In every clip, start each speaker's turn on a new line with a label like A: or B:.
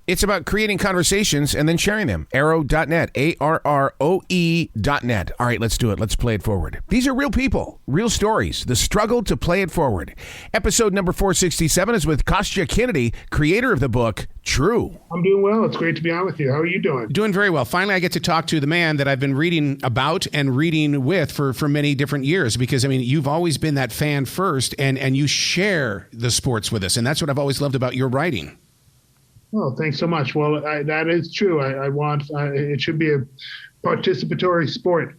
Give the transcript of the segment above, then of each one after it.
A: It's about creating conversations and then sharing them. Arrow.net, ARROE.net. All right, let's do it. Let's play it forward. These are real people, real stories, the struggle to play it forward. Episode number 467 is with Kostya Kennedy, creator of the book, True.
B: I'm doing well. It's great to be on with you. How are you doing?
C: Doing very well. Finally, I get to talk to the man that I've been reading about and reading with for many different years, because, I mean, you've always been that fan first, and you share the sports with us, and that's what I've always loved about your writing.
B: Oh, thanks so much. Well, that is true. I want it should be a participatory sport,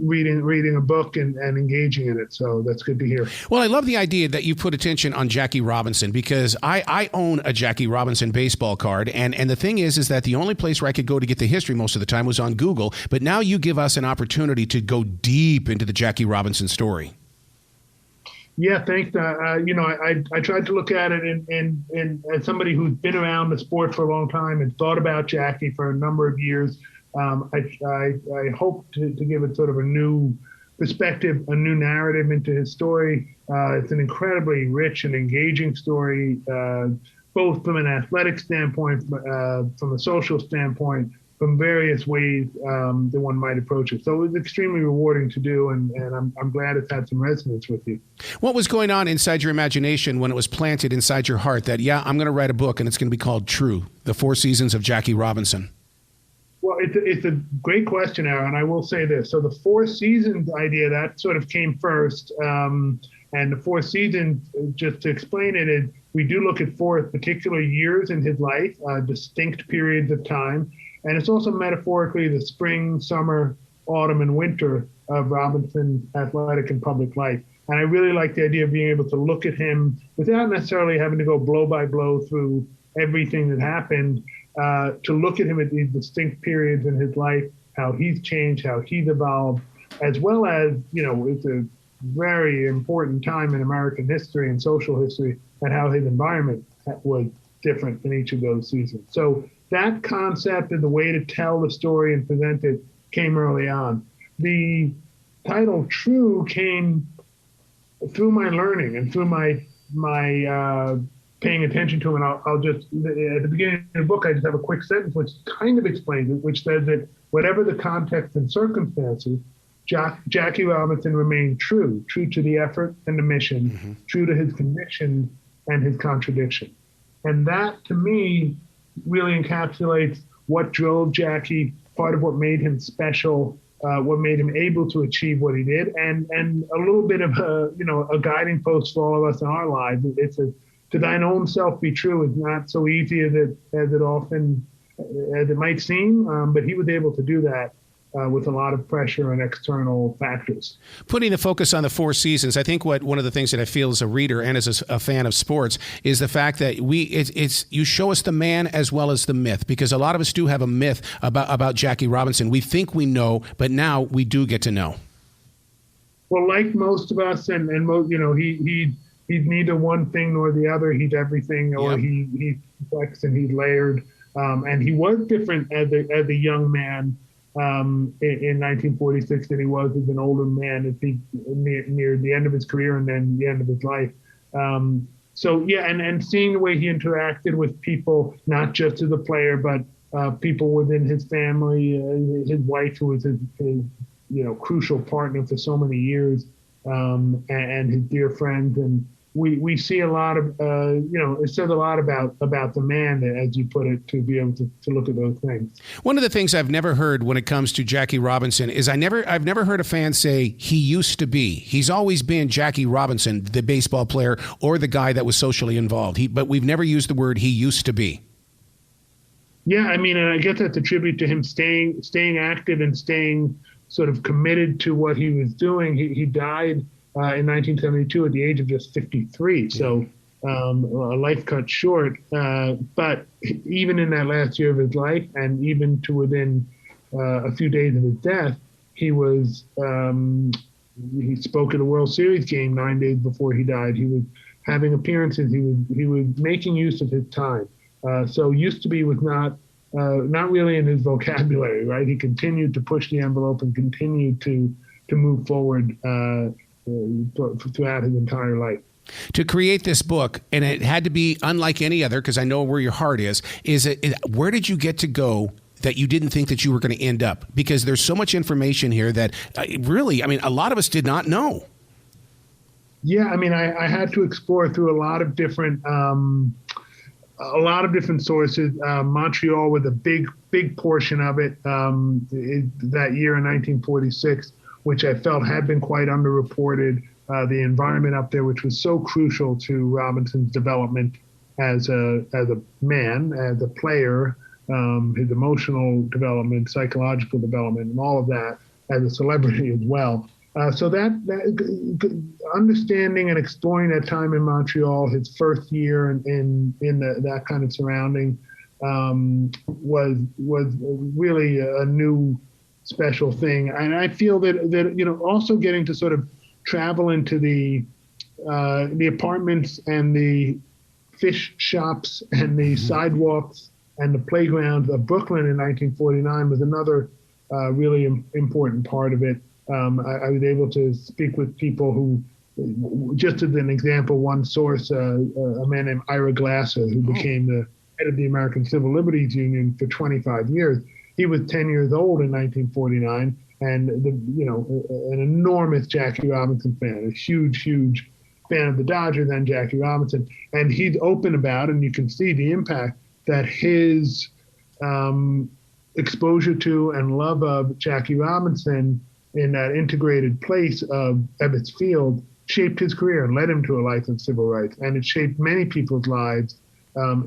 B: reading a book and engaging in it. So that's good to hear.
C: Well, I love the idea that you put attention on Jackie Robinson, because I own a Jackie Robinson baseball card. And the thing is that the only place where I could go to get the history most of the time was on Google. But now you give us an opportunity to go deep into the Jackie Robinson story.
B: Yeah, thanks. I tried to look at it and as somebody who's been around the sport for a long time and thought about Jackie for a number of years. I hope to give it sort of a new perspective, a new narrative into his story. It's an incredibly rich and engaging story, both from an athletic standpoint, from a social standpoint, from various ways that one might approach it. So it was extremely rewarding to do, and I'm glad it's had some resonance with you.
C: What was going on inside your imagination when it was planted inside your heart that, I'm going to write a book and it's going to be called True, The 4 Seasons of Jackie Robinson?
B: Well, it's a great question, Aaron. I will say this. So the 4 seasons idea, that sort of came first. And the 4 seasons, just to explain it, is we do look at 4 particular years in his life, distinct periods of time. And it's also metaphorically the spring, summer, autumn, and winter of Robinson's athletic and public life. And I really like the idea of being able to look at him without necessarily having to go blow by blow through everything that happened, to look at him at these distinct periods in his life, how he's changed, how he's evolved, as well as, it's a very important time in American history and social history, and how his environment was different in each of those seasons. So that concept and the way to tell the story and present it came early on. The title True came through my learning and through my paying attention to him. And I'll just, at the beginning of the book, I just have a quick sentence which kind of explains it, which says that whatever the context and circumstances, Jackie Robinson remained true to the effort and the mission, true to his conviction and his contradiction. And that, to me, really encapsulates what drove Jackie, part of what made him special, what made him able to achieve what he did, and a little bit of a guiding post for all of us in our lives. It's to thine own self be true is not so easy as it might seem, but he was able to do that with a lot of pressure and external factors.
C: Putting the focus on the 4 seasons, I think one of the things that I feel as a reader and as a fan of sports is the fact that you show us the man as well as the myth, because a lot of us do have a myth about Jackie Robinson. We think we know, but now we do get to know.
B: Well, like most of us, and most, he's neither one thing nor the other. He's everything, or he's complex and he's layered. And he was different as a young man in 1946 than he was as an older man near the end of his career and then the end of his life. And seeing the way he interacted with people, not just as a player, but people within his family, his wife, who was his crucial partner for so many years, and his dear friends. And we see a lot of, it says a lot about the man, as you put it, to be able to look at those things.
C: One of the things I've never heard when it comes to Jackie Robinson is I've never heard a fan say he used to be. He's always been Jackie Robinson, the baseball player or the guy that was socially involved. But we've never used the word he used to be.
B: Yeah, I mean, and I guess that's a tribute to him staying active and staying sort of committed to what he was doing. He died in 1972 at the age of just 53. So a life cut short. But even in that last year of his life, and even to within a few days of his death, he spoke at a World Series game 9 days before he died. He was having appearances. He was making use of his time. So used to be was not really in his vocabulary, right? He continued to push the envelope and continued to move forward throughout his entire life.
C: To create this book, and it had to be unlike any other, because I know where your heart is where did you get to go that you didn't think that you were going to end up? Because there's so much information here that really, I mean, a lot of us did not know.
B: Yeah, I mean, I had to explore through a lot of different sources. Montreal was a big portion of it that year in 1946, which I felt had been quite underreported. The environment up there, which was so crucial to Robinson's development as a man, as a player, his emotional development, psychological development, and all of that, as a celebrity as well. So that understanding and exploring that time in Montreal, his first year in that kind of surrounding, was really a new special thing. And I feel that also getting to sort of travel into the apartments and the fish shops and the sidewalks and the playgrounds of Brooklyn in 1949 was another really important part of it. I was able to speak with people who, just as an example, one source, a man named Ira Glasser, who became the head of the American Civil Liberties Union for 25 years. He was 10 years old in 1949. And an enormous Jackie Robinson fan, a huge fan of the Dodgers and Jackie Robinson. And he's open about, and you can see the impact that his exposure to and love of Jackie Robinson in that integrated place of Ebbets Field shaped his career and led him to a life of civil rights. And it shaped many people's lives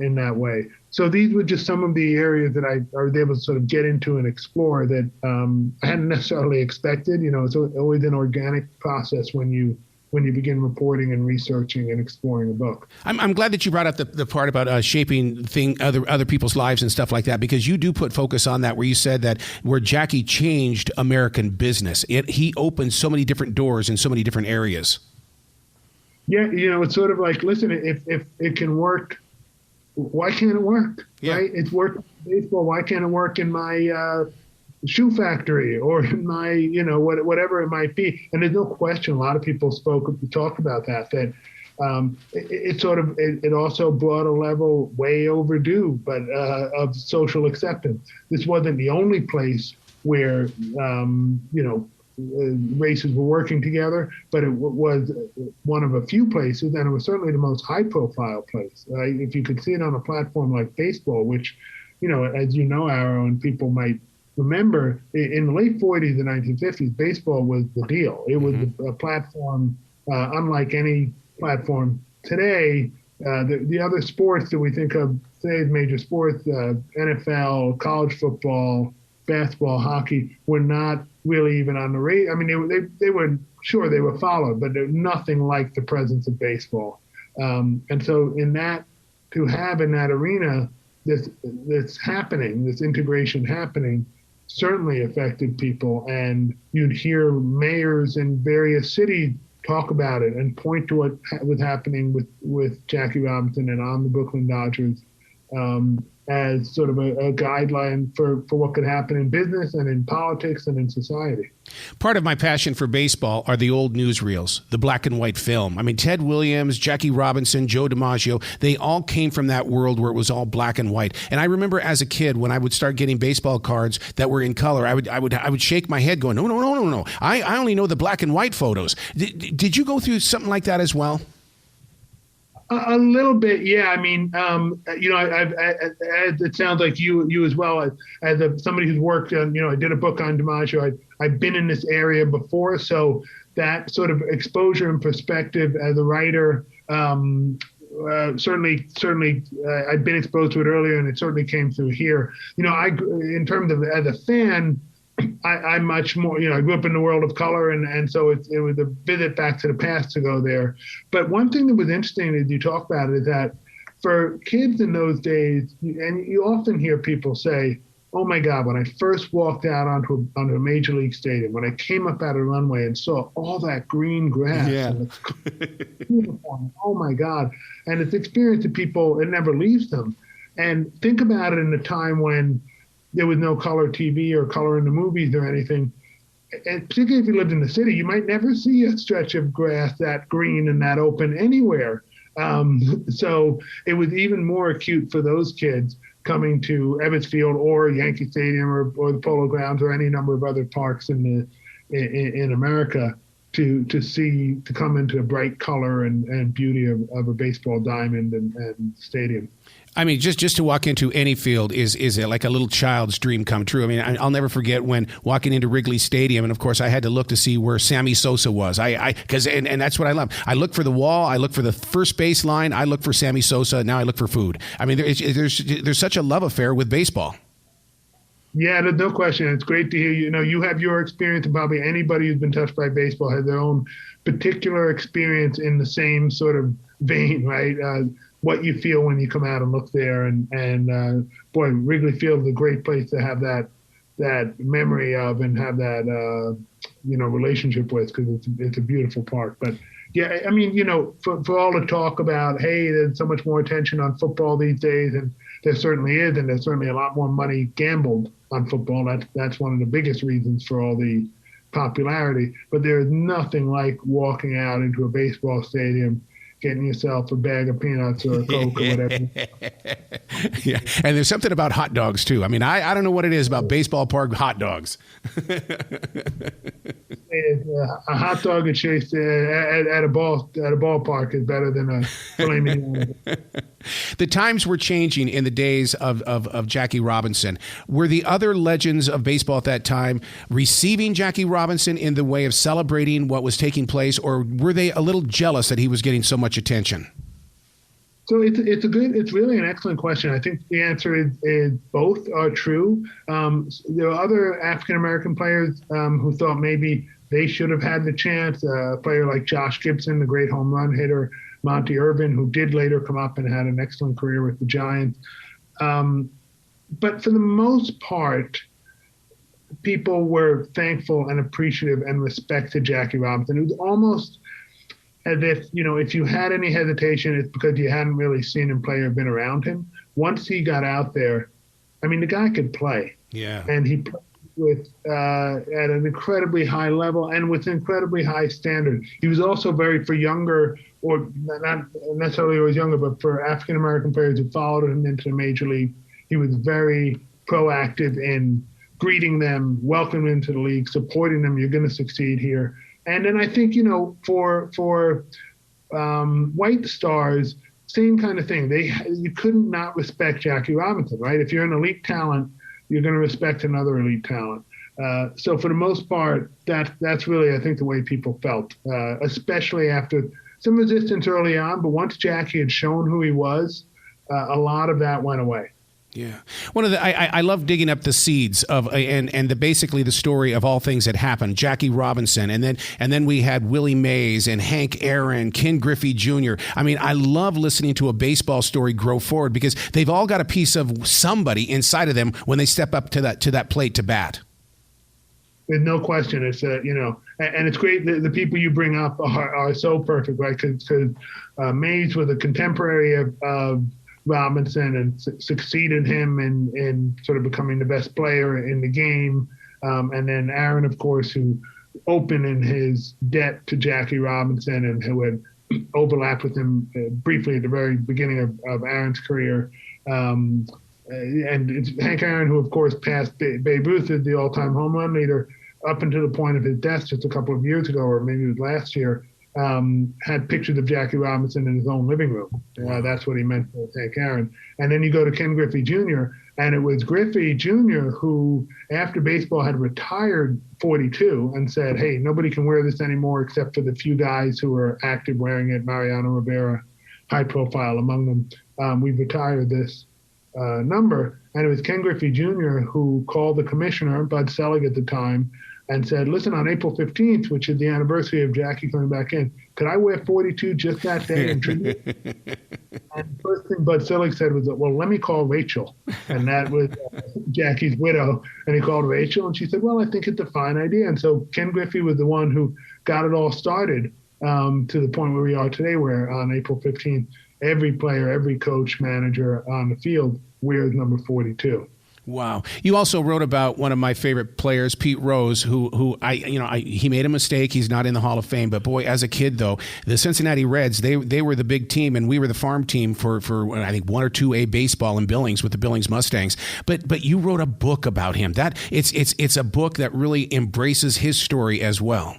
B: in that way. So these were just some of the areas that I was able to sort of get into and explore that I hadn't necessarily expected. It's always an organic process when you begin reporting and researching and exploring a book.
C: I'm glad that you brought up the part about shaping other people's lives and stuff like that, because you do put focus on that, where you said that where Jackie changed American business, he opened so many different doors in so many different areas.
B: Yeah, it's sort of like, listen, if it can work, why can't it work?
C: Yeah.
B: Right? It's worked in baseball. Why can't it work in my shoe factory or in my, whatever it might be? And there's no question. A lot of people talked about that it also brought a level way overdue, but of social acceptance. This wasn't the only place where, races were working together, but it was one of a few places, and it was certainly the most high-profile place. If you could see it on a platform like baseball, which, as you know, Arrow, and people might remember, in the late 40s and 1950s, baseball was the deal. It was a platform unlike any platform today. The other sports that we think of today as major sports, NFL, college football, basketball, hockey, were not really even on the radar. I mean, they were, sure, they were followed, but they're nothing like the presence of baseball. And so to have in that arena this happening, this integration happening, certainly affected people. And you'd hear mayors in various cities talk about it and point to what was happening with Jackie Robinson and on the Brooklyn Dodgers as sort of a guideline for what could happen in business and in politics and in society.
C: Part of my passion for baseball are the old newsreels, the black and white film. I mean, Ted Williams, Jackie Robinson, Joe DiMaggio, they all came from that world where it was all black and white. And I remember as a kid, when I would start getting baseball cards that were in color, I would shake my head going, no. I only know the black and white photos. Did you go through something like that as well?
B: A little bit, yeah. I mean, it sounds like you as well, as somebody who's worked on, I did a book on DiMaggio. I've been in this area before, so that sort of exposure and perspective as a writer, certainly, I'd been exposed to it earlier, and it certainly came through here. In terms of as a fan, I'm much more, I grew up in the world of color, and so it was a visit back to the past to go there. But one thing that was interesting as you talk about it is that for kids in those days, and you often hear people say, oh my God, when I first walked out onto a major league stadium, when I came up out of the runway and saw all that green grass, and the uniform, oh my God. And it's experience that people, it never leaves them. And think about it in a time when there was no color TV or color in the movies or anything. and particularly if you lived in the city, you might never see a stretch of grass that green and that open anywhere. So it was even more acute for those kids coming to Ebbets Field or Yankee Stadium or the Polo Grounds or any number of other parks in America to come into a bright color and beauty of a baseball diamond and stadium.
C: I mean, just to walk into any field is like a little child's dream come true. I mean, I'll never forget when walking into Wrigley Stadium, and of course I had to look to see where Sammy Sosa was. And that's what I love. I look for the wall, I look for the first base line, I look for Sammy Sosa. Now I look for food. I mean, there's such a love affair with baseball.
B: Yeah, no question. It's great to hear. You have your experience, and probably anybody who's been touched by baseball has their own particular experience in the same sort of vein, right? What you feel when you come out and look there, and boy, Wrigley Field is a great place to have that memory of and have that relationship with, because it's a beautiful park. But yeah, I mean, for all the talk about, hey, there's so much more attention on football these days, and there certainly is, and there's certainly a lot more money gambled on football. That's one of the biggest reasons for all the popularity. But there is nothing like walking out into a baseball stadium, getting yourself a bag of peanuts or a Coke or whatever.
C: Yeah, and there's something about hot dogs too. I mean, I don't know what it is about baseball park hot dogs.
B: A hot dog at Chase at a ballpark is better than a flaming.
C: The times were changing in the days of Jackie Robinson. Were the other legends of baseball at that time receiving Jackie Robinson in the way of celebrating what was taking place, or were they a little jealous that he was getting so much attention?
B: So it's really an excellent question. I think the answer is both are true. There are other African-American players who thought maybe they should have had the chance. A player like Josh Gibson, the great home run hitter, Monty Irvin, who did later come up and had an excellent career with the Giants. But for the most part, people were thankful and appreciative and respected Jackie Robinson. It was almost as if, if you had any hesitation, it's because you hadn't really seen him play or been around him. Once he got out there, I mean, the guy could play. Yeah. And he played with at an incredibly high level and with incredibly high standard. He was also for younger, or not necessarily always younger, but for African-American players who followed him into the major league, he was very proactive in greeting them, welcoming them to the league, supporting them. You're going to succeed here. And then I think, for white stars, same kind of thing. You couldn't not respect Jackie Robinson, right? If you're an elite talent, you're going to respect another elite talent. So for the most part, that's really, I think, the way people felt, especially after some resistance early on. But once Jackie had shown who he was, a lot of that went away.
C: Yeah, one of the I love digging up the seeds of and basically the story of all things that happened. Jackie Robinson, and then we had Willie Mays and Hank Aaron, Ken Griffey Jr. I mean, I love listening to a baseball story grow forward, because they've all got a piece of somebody inside of them when they step up to that plate to bat.
B: There's no question. It's and it's great. The people you bring up are so perfect, right? Because Mays was a contemporary of Robinson and succeeded him in sort of becoming the best player in the game. And then Aaron, of course, who opened in his debt to Jackie Robinson and who had overlapped with him briefly at the very beginning of Aaron's career. And it's Hank Aaron, who, of course, passed Babe Ruth as the all-time home run leader up until the point of his death just a couple of years ago, or maybe it was last year. Had pictures of Jackie Robinson in his own living room. That's what he meant to Hank Aaron. And then you go to Ken Griffey Jr., and it was Griffey Jr. who, after baseball had retired 42 and said, hey, nobody can wear this anymore except for the few guys who are active wearing it, Mariano Rivera, high profile among them. We've retired this number. And it was Ken Griffey Jr. who called the commissioner, Bud Selig at the time, and said, listen, on April 15th, which is the anniversary of Jackie coming back in, could I wear 42 just that day in tribute? And the first thing Bud Selig said was, well, let me call Rachel. And that was Jackie's widow. And he called Rachel, and she said, well, I think it's a fine idea. And so Ken Griffey was the one who got it all started to the point where we are today, where on April 15th, every player, every coach, manager on the field wears number 42.
C: Wow. You also wrote about one of my favorite players, Pete Rose, who he made a mistake. He's not in the Hall of Fame, but boy, as a kid though, the Cincinnati Reds, they were the big team, and we were the farm team for I think 1 or 2A baseball in Billings with the Billings Mustangs. But you wrote a book about him. That it's a book that really embraces his story as well.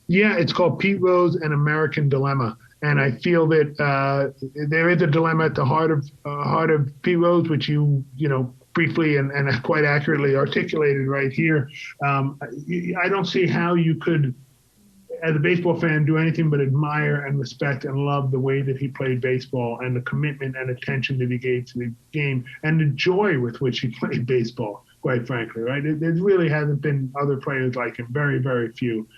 B: Yeah, it's called Pete Rose: An American Dilemma. And I feel that there is a dilemma at the heart of Pete Rose, which you briefly and quite accurately articulated right here. I don't see how you could, as a baseball fan, do anything but admire and respect and love the way that he played baseball and the commitment and attention that he gave to the game and the joy with which he played baseball, quite frankly, right? There really hasn't been other players like him, very, very few.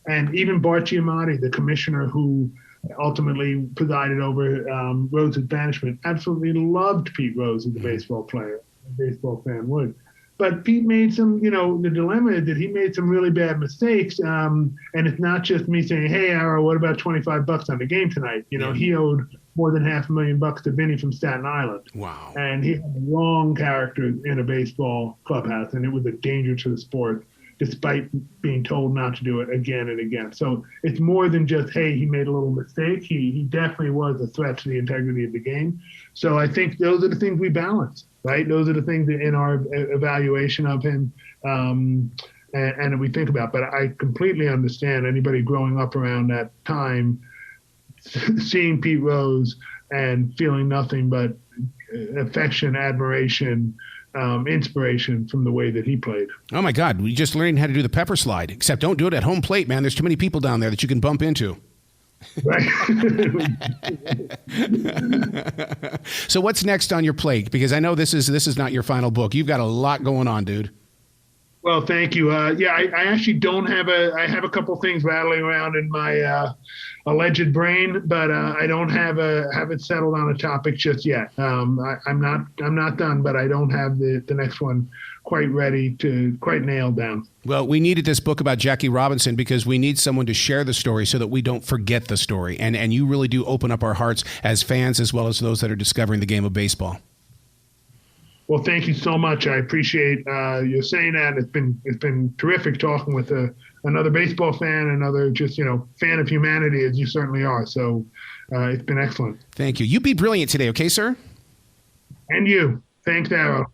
B: And even Bart Giamatti, the commissioner who ultimately presided over Rose's banishment, absolutely loved Pete Rose as a baseball player. A baseball fan would. But Pete made some, the dilemma is that he made some really bad mistakes. And it's not just me saying, hey, Arrow, what about $25 on the game tonight? He owed more than $500,000 to Vinny from Staten Island.
C: Wow.
B: And he had wrong character in a baseball clubhouse, and it was a danger to the sport, despite being told not to do it again and again. So it's more than just, hey, he made a little mistake. He definitely was a threat to the integrity of the game. So I think those are the things we balance, right? Those are the things in our evaluation of him and that we think about. But I completely understand anybody growing up around that time, seeing Pete Rose and feeling nothing but affection, admiration, inspiration from the way that he played.
C: Oh my God, we just learned how to do the pepper slide, except don't do it at home plate, man. There's too many people down there that you can bump into.
B: Right.
C: So what's next on your plate? Because I know this is not your final book. You've got a lot going on, dude.
B: Well, thank you. I actually don't have I have a couple things rattling around in my alleged brain, but I don't have it settled on a topic just yet. I'm not done, but I don't have the next one quite ready to quite nailed down.
C: Well, we needed this book about Jackie Robinson because we need someone to share the story so that we don't forget the story. And you really do open up our hearts as fans as well as those that are discovering the game of baseball.
B: Well, thank you so much. I appreciate you saying that. It's been terrific talking with another baseball fan, another just fan of humanity, as you certainly are. So it's been excellent.
C: Thank you. You be brilliant today, okay, sir?
B: And you. Thanks, Arrow.